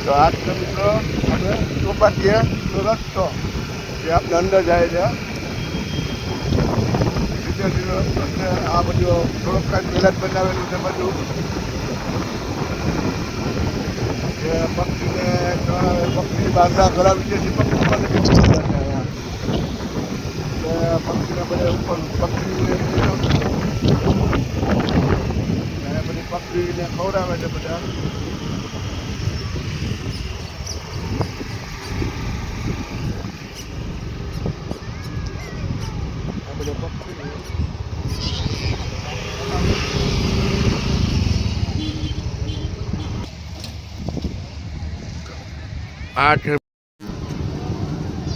તો આજના મિત્રો આપણે ચોપાટીએ તો રસ્તો જે આપણે અંદર જાય છે વિદ્યાર્થીનો રસ્તો છે. આ બધું થોડોક કાંઈ પહેલાં જ બનાવેલું છે બધું જે પક્ષીને પક્ષી બાંધા ઘણા વિદેશી પક્ષી પણ પક્ષીને બધે ઉપર પક્ષીને બધી પક્ષીને ખવડાવે છે બધા. આ છે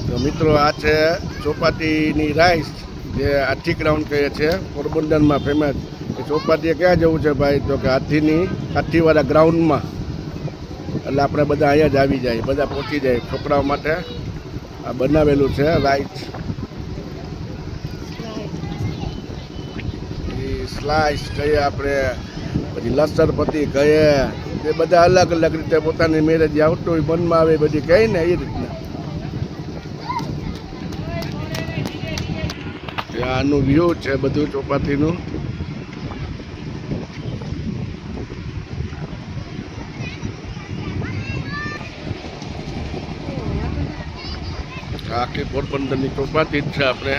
તો મિત્રો આ છે ચોપાટીની રાઈસ જે હાથી ગ્રાઉન્ડ કહે છે પોરબંદરમાં ફેમસ. એ ચોપાટીએ ક્યાં જવું છે ભાઈ? તો કે હાથીવાળા ગ્રાઉન્ડમાં. એટલે આપણે બધા અહીંયા જ આવી જાય, બધા પહોંચી જાય. છોકરાઓ માટે આ બનાવેલું છે રાઈસ, સ્લાઇસ કહીએ આપણે, પછી લસણપતિ કહીએ, એ બધા અલગ અલગ રીતે પોતાની મેરેજ આવતું હોય મનમાં આવે બધી કહે ને એ રીતના. આનું વ્યૂ છે બધું ચોપાટીનું. આખી પોરબંદરની ચોપાટી જ છે આપણે.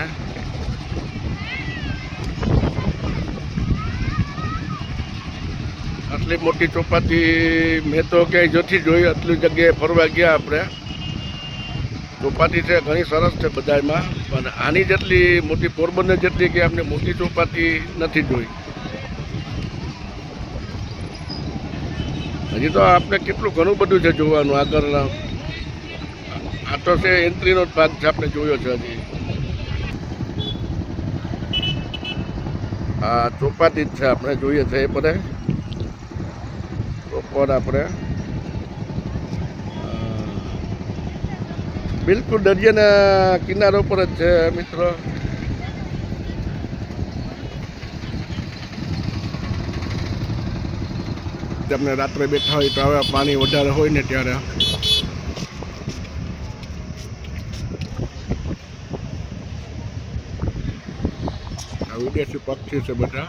આટલી મોટી ચોપાટી મેં તો ક્યાંય નથી જોઈ. આટલી જગ્યાએ ફરવા ગયા આપણે. ચોપાટી છે ઘણી સરસ છે બધામાં, પણ આની જેટલી મોટી પોરબંદર જેટલી કે આપણે મોટી ચોપાટી નથી જોઈ. હજી તો આપણે કેટલું ઘણું બધું છે જોવાનું આગળ. આ તો છે એન્ટ્રીનો જ ભાગ છે, આપણે જોયો છે હજી. આ ચોપાટી જ છે આપણે જોઈએ છે એ બધા પ્રોપર. આપણે બિલકુલ દરિયાના કિનારા ઉપર જ છે મિત્રો. તમને રાત્રે બેઠા હોય તો હવે પાણી વધારે હોય ને ત્યારે વિદેશી પક્ષી છે બધા.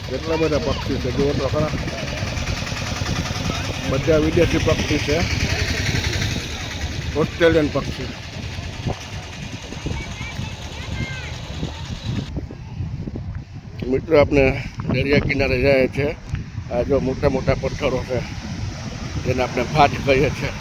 કેટલા બધા પક્ષી છે જુઓ તો ખરા. બધા વિદેશી પક્ષી છે, ઓસ્ટ્રેલિયન પક્ષી. મિત્રો આપણે દરિયા કિનારે જાય છે. આ જો મોટા મોટા પથ્થરો છે જેને આપણે ભાટ કહીએ છીએ.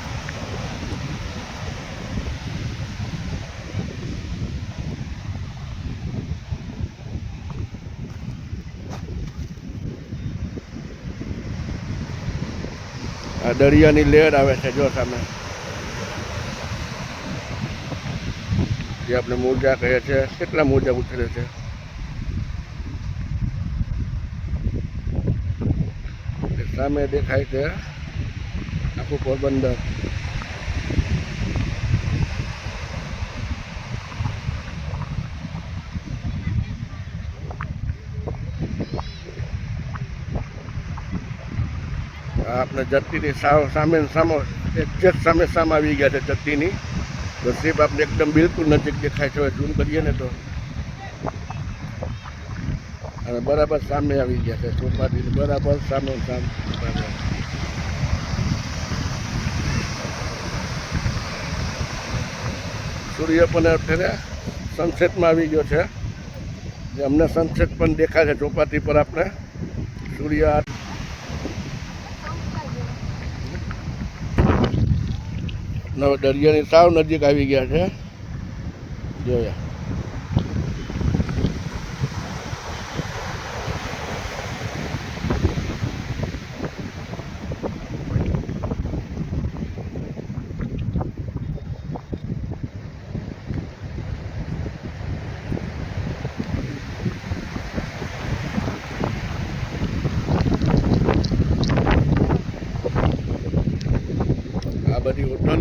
આ દરિયાની લહેર આવે છે જો સામે, જે આપણે મોજા કહીએ છીએ. કેટલા મોજા ઉછળે છે. સામે દેખાય છે આખું પોરબંદર. આપણે જતીની સામે એક્ઝેક્ટ સામે આવી ગયા છે જતીની. તો શિપ આપણે એકદમ બિલકુલ નજીક દેખાય છે. ઝૂમ કરીએ ને તો અને બરાબર સામે આવી ગયા છે ચોપાટી, બરાબર સામે. સૂર્ય પણ અત્યારે સનસેટમાં આવી ગયો છે. જે અમને સનસેટ પણ દેખાય છે ચોપાટી પર. આપણે સૂર્ય દરિયાની સાવ નજીક આવી ગયા છે જોયા.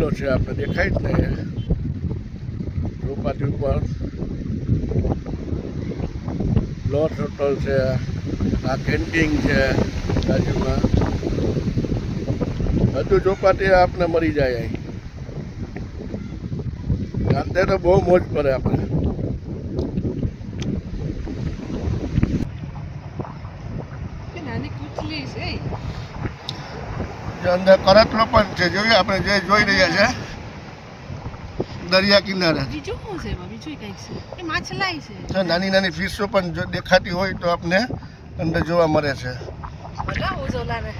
આવેલો છે, આપણે દેખાય જ ને ચોપાટી ઉપર લોટ હોટલ છે, આ કેન્ટીન છે બાજુમાં, બધું ચોપાટી આપણે મળી જાય અહીં. રાતે તો બહુ મોજ પડે આપણે. અંદર કરતલો પણ છે, જોઈએ આપણે જે જોઈ રહ્યા છે દરિયા કિનારે. બીજું શું છે એમાં? બીજું કંઈક છે, માછલાઈ છે, નાની નાની ફિશો પણ જો દેખાતી હોય તો આપણે અંદર જોવા મળે છે. બધા ઉજોલા ને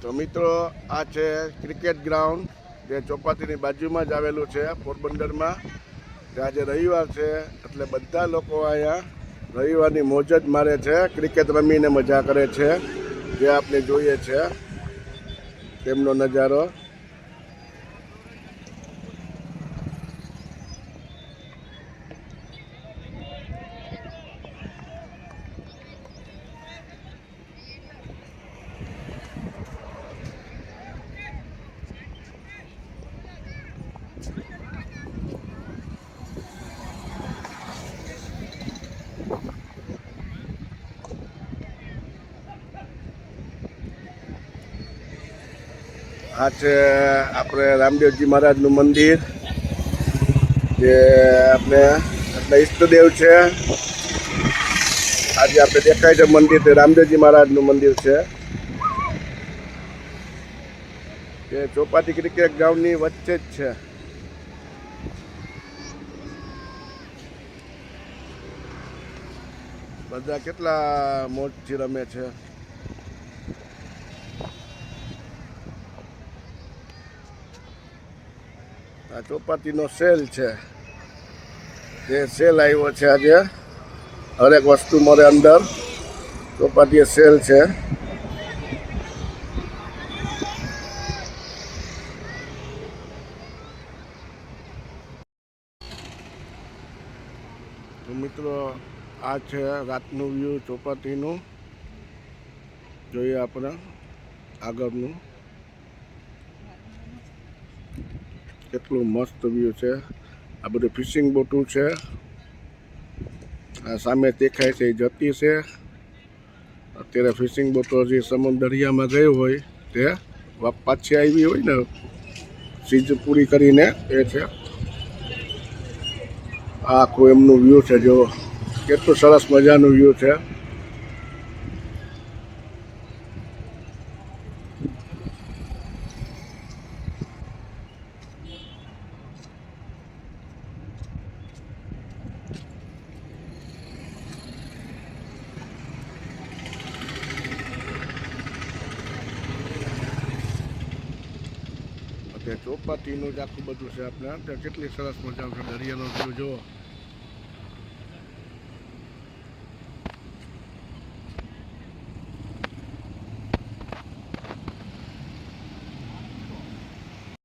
તો મિત્રો, આ છે ક્રિકેટ ગ્રાઉન્ડ જે ચોપાટીની બાજુમાં જ આવેલું છે પોરબંદરમાં. આજે રવિવાર છે એટલે બધા લોકો અહીંયા રવિવારની મોજ જ મારે છે, ક્રિકેટ રમીને મજા કરે છે. જે આપણે જોઈએ છે તેમનો નજારો. આ છે આપણે રામદેવજી મહારાજનું મંદિર, જે આપણે આપણા ઈષ્ટદેવ છે. આજે આપણે દેખાય છે મંદિર, તે રામદેવજી મહારાજનું મંદિર છે, જે ચોપાટી ક્રિકેટ ગ્રાઉન્ડની વચ્ચે જ છે. બધા કેટલા મોજથી રમે છે. આ ચોપાટીનો સેલ છે, જે સેલ આવ્યો છે આજે. હરેક વસ્તુ મળે અંદર. ચોપાટીએ સેલ છે. તો મિત્રો, આ છે રાતનું વ્યૂ ચોપાટીનું. જોઈએ આપણે આગળનું કેટલું મસ્ત વ્યૂ છે. આ બધું ફિશિંગ બોટું છે. આ સામે દેખાય છે એ જતી છે. અત્યારે ફિશિંગ બોટો જે સમુદ્ર દરિયામાં ગઈ હોય તે પાછી આવી હોય ને સીઝ પૂરી કરીને એ છે. આ આખું એમનું વ્યૂ છે, જો કેટલું સરસ મજાનું વ્યૂ છે. ચોપાટીનું જ આખું બધું છે આપણે. ત્યાં કેટલી સરસ મજાનું છે દરિયાનો વ્યૂ જુઓ.